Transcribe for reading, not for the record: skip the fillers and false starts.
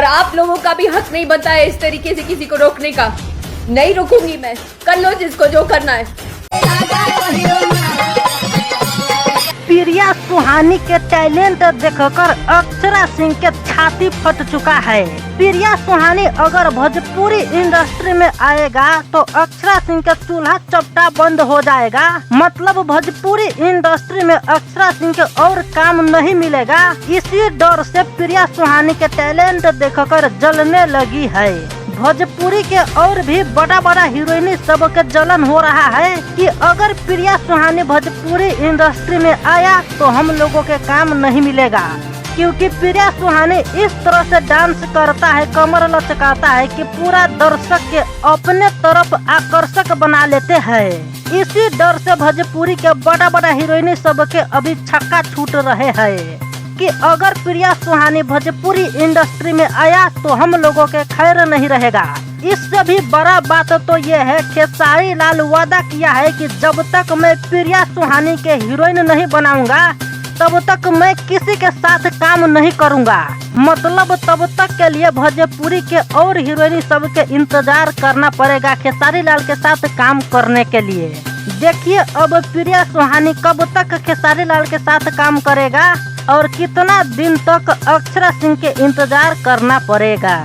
और आप लोगों का भी हक नहीं बनता है इस तरीके से किसी को रोकने का। नहीं रुकूंगी मैं, कर लो जिसको जो करना है। प्रिया सुहानी के टैलेंट देखकर अक्षरा सिंह के छाती फट चुका है। प्रिया सुहानी अगर भोजपुरी इंडस्ट्री में आएगा तो अक्षरा सिंह का चूल्हा चपटा बंद हो जाएगा। मतलब भोजपुरी इंडस्ट्री में अक्षरा सिंह के और काम नहीं मिलेगा। इसी डर से प्रिया सुहानी के टैलेंट देखकर जलने लगी है। भोजपुरी के और भी बड़ा बड़ा हीरोइन सब के जलन हो रहा है कि अगर प्रिया सुहानी भोजपुरी इंडस्ट्री में आया तो हम लोगों के काम नहीं मिलेगा, क्योंकि प्रिया सुहानी इस तरह से डांस करता है, कमर लचकाता है कि पूरा दर्शक के अपने तरफ आकर्षक बना लेते हैं। इसी डर से भोजपुरी के बड़ा बड़ा हीरोइन सब के अभी छक्का छूट रहे हैं कि अगर प्रिया सुहानी भोजपुरी इंडस्ट्री में आया तो हम लोगों के खैर नहीं रहेगा। इससे भी बड़ा बात तो ये है, खेसारी लाल वादा किया है कि जब तक मैं प्रिया सुहानी के हीरोइन नहीं बनाऊंगा तब तक मैं किसी के साथ काम नहीं करूंगा। मतलब तब तक के लिए भोजपुरी के और हीरोइन सब के इंतजार करना पड़ेगा खेसारी लाल के साथ काम करने के लिए। देखिए अब प्रिया सुहानी कब तक खेसारी लाल के साथ काम करेगा और कितना दिन तक अक्षरा सिंह के इंतजार करना पड़ेगा।